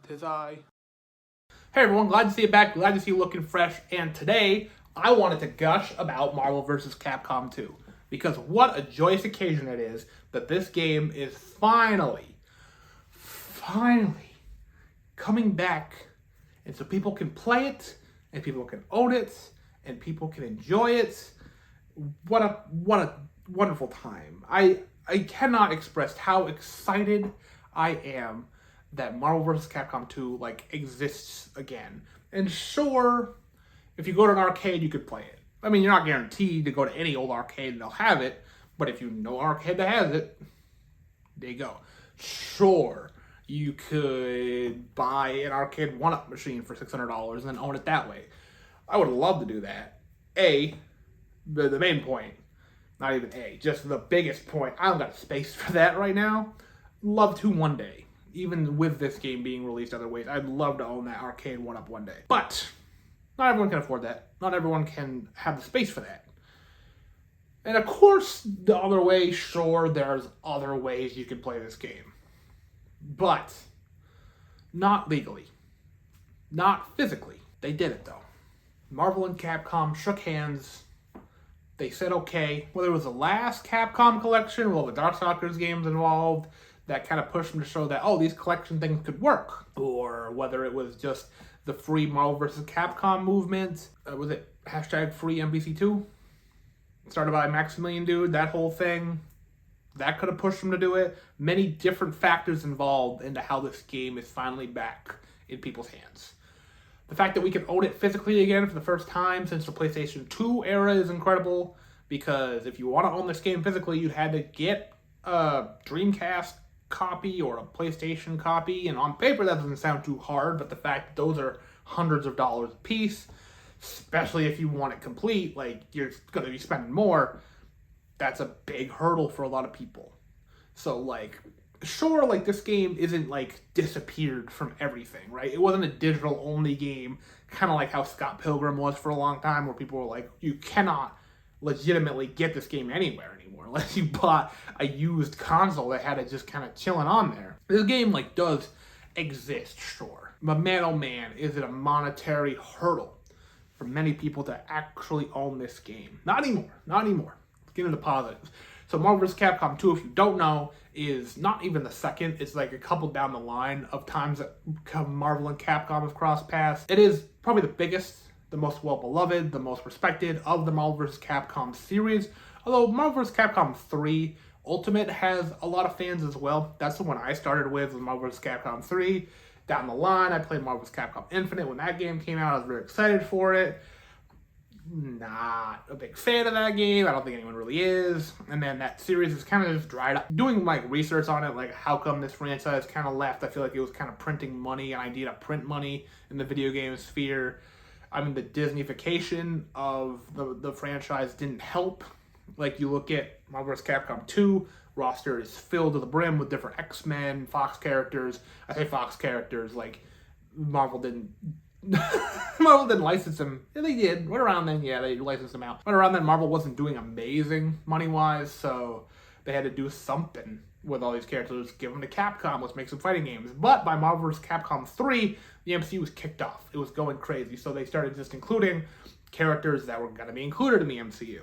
'Tis I. Hey everyone, glad to see you back, glad to see you looking fresh, and today I wanted to gush about Marvel vs. Capcom 2. Because what a joyous occasion it is that this game is finally coming back, and so people can play it, and people can own it, and people can enjoy it. What a wonderful time. I cannot express how excited I am that Marvel vs. Capcom 2 exists again. And sure, if you go to an arcade, you could play it. I mean, you're not guaranteed to go to any old arcade and they'll have it, but if you know an arcade that has it, there you go. Sure, you could buy an arcade one-up machine for $600 and then own it that way. I would love to do that. The main point, not even just the biggest point, I don't got space for that right now. Love to one day. Even with this game being released other ways, I'd love to own that arcade one-up one day. But not everyone can afford that. Not everyone can have the space for that. And of course, the other way, sure, there's other ways you can play this game. But not legally. Not physically. They did it, though. Marvel and Capcom shook hands. They said okay. Whether it was the last Capcom collection, well, the Darkstalkers games involved, that kind of pushed them to show that, oh, these collection things could work. Or whether it was just the free Marvel vs. Capcom movement. Was it hashtag free MVC2? Started by Maximilian Dude, that whole thing. That could have pushed them to do it. Many different factors involved into how this game is finally back in people's hands. The fact that we can own it physically again for the first time since the PlayStation 2 era is incredible. Because if you want to own this game physically, you had to get a Dreamcast copy or a PlayStation copy, and on paper that doesn't sound too hard, but the fact that those are hundreds of dollars a piece, especially if you want it complete, you're going to be spending more, that's a big hurdle for a lot of people. So sure, this game isn't disappeared from everything, right? It wasn't a digital only game, kind of like how Scott Pilgrim was for a long time, where people were like, you cannot legitimately get this game anywhere anymore unless you bought a used console that had it just kind of chilling on there. This game does exist, sure, but man oh man, is it a monetary hurdle for many people to actually own this game. Not anymore. Let's get into the positives. So Marvel vs. Capcom 2, if you don't know, is not even the second. It's a couple down the line of times that Marvel and Capcom have crossed paths. It is probably the biggest, the most well-beloved, the most respected of the Marvel vs. Capcom series. Although Marvel vs. Capcom 3 Ultimate has a lot of fans as well. That's the one I started with Marvel vs. Capcom 3. Down the line, I played Marvel vs. Capcom Infinite when that game came out. I was very excited for it. Not a big fan of that game. I don't think anyone really is. And then that series is kind of just dried up. Doing research on it, how come this franchise kind of left, I feel like it was kind of printing money, an idea to print money in the video game sphere. I mean, the Disneyfication of the franchise didn't help. You look at Marvel vs. Capcom 2, roster is filled to the brim with different X-Men, Fox characters. I say Fox characters, Marvel didn't license them. Yeah, they did. Right around then, yeah, they licensed them out. But around then, Marvel wasn't doing amazing money-wise, so they had to do something with all these characters. Give them to Capcom. Let's make some fighting games. But by Marvel vs. Capcom 3, the MCU was kicked off. It was going crazy. So they started just including characters that were going to be included in the MCU.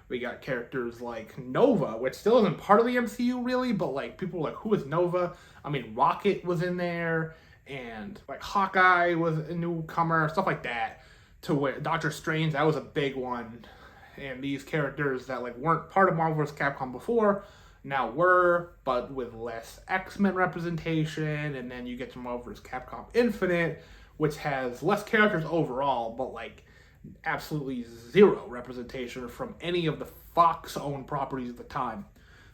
We got characters like Nova, which still isn't part of the MCU really, but people were like, who is Nova? I mean, Rocket was in there, and Hawkeye was a newcomer, stuff like that. To where Doctor Strange, that was a big one. And these characters that weren't part of Marvel vs. Capcom before now were, but with less X-Men representation. And then you get to Marvel vs. Capcom Infinite, which has less characters overall, but absolutely zero representation from any of the Fox-owned properties at the time.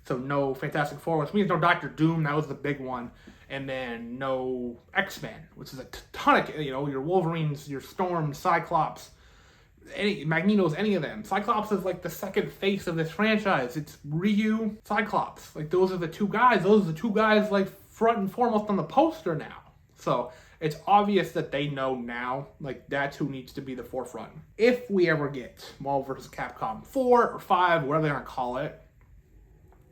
So no Fantastic Four, which means no Doctor Doom, that was the big one. And then no X-Men, which is a ton of, your Wolverines, your Storm, Cyclops, Magneto's, any of them. Cyclops is the second face of this franchise. It's Ryu, Cyclops. Those are the two guys. Those are the two guys front and foremost on the poster now. So it's obvious that they know now, that's who needs to be the forefront. If we ever get Marvel vs. Capcom 4 or 5, whatever they're going to call it,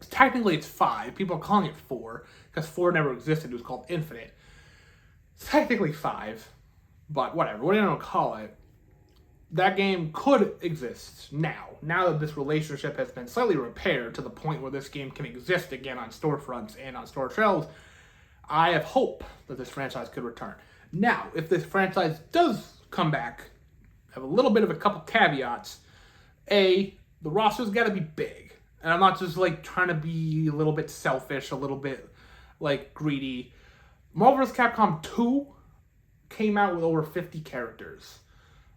technically it's 5. People are calling it 4, because 4 never existed. It was called Infinite. It's technically 5, but whatever. What do you want to call it? That game could exist now. Now that this relationship has been slightly repaired to the point where this game can exist again on storefronts and on store shelves, I have hope that this franchise could return. Now, if this franchise does come back, I have a little bit of a couple caveats. A, the roster's got to be big. And I'm not just like trying to be a little bit selfish, a little bit like greedy. Marvel vs. Capcom 2 came out with over 50 characters.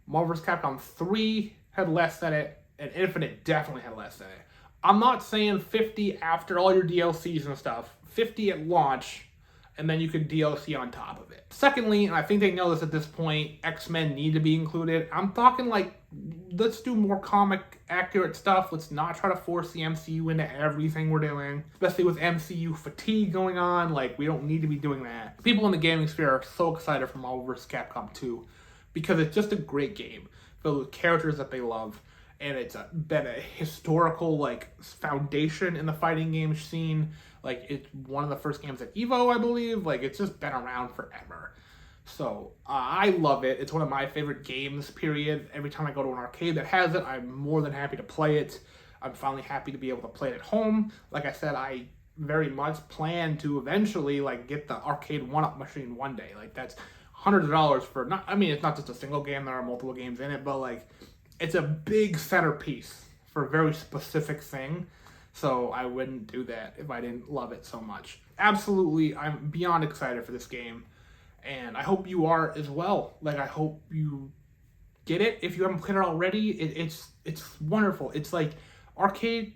Marvel vs. Capcom 3 had less than it, and Infinite definitely had less than it. I'm not saying 50 after all your DLCs and stuff. 50 at launch, and then you could DLC on top of it. Secondly, and I think they know this at this point, X-Men need to be included. I'm talking like, let's do more comic accurate stuff. Let's not try to force the MCU into everything we're doing, especially with MCU fatigue going on. Like, we don't need to be doing that. People in the gaming sphere are so excited for Marvel vs. Capcom 2 because it's just a great game filled with characters that they love, and it's been a historical like foundation in the fighting game scene. Like, it's one of the first games at EVO, I believe. Like, it's just been around forever. So, I love it. It's one of my favorite games, period. Every time I go to an arcade that has it, I'm more than happy to play it. I'm finally happy to be able to play it at home. Like I said, I very much plan to eventually, like, get the arcade one-up machine one day. Like, that's hundreds of dollars for, not, I mean, it's not just a single game. There are multiple games in it, but, like, it's a big centerpiece for a very specific thing. So I wouldn't do that if I didn't love it so much. Absolutely, I'm beyond excited for this game. And I hope you are as well. Like, I hope you get it. If you haven't played it already, it's wonderful. It's like arcade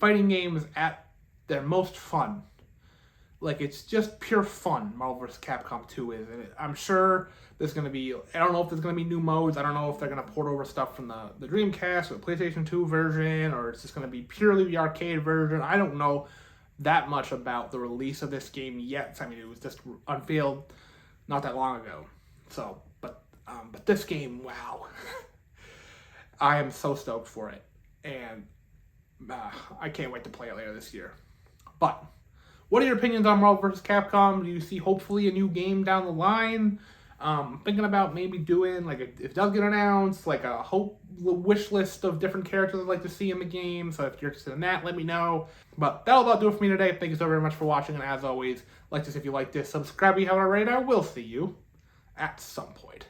fighting games at their most fun. Like, it's just pure fun, Marvel vs. Capcom 2 is. And I'm sure there's going to be, I don't know if there's going to be new modes. I don't know if they're going to port over stuff from the Dreamcast or the PlayStation 2 version, or it's just going to be purely the arcade version. I don't know that much about the release of this game yet. I mean, it was just unveiled not that long ago. So, but this game, wow. I am so stoked for it. And I can't wait to play it later this year. But what are your opinions on Marvel vs. Capcom? Do you see hopefully a new game down the line? Thinking about maybe doing, like, if it does get announced, like a wish list of different characters I'd like to see in the game. So if you're interested in that, let me know. But that'll about do it for me today. Thank you so very much for watching. And as always, like this if you like this, subscribe if you haven't already. I will see you at some point.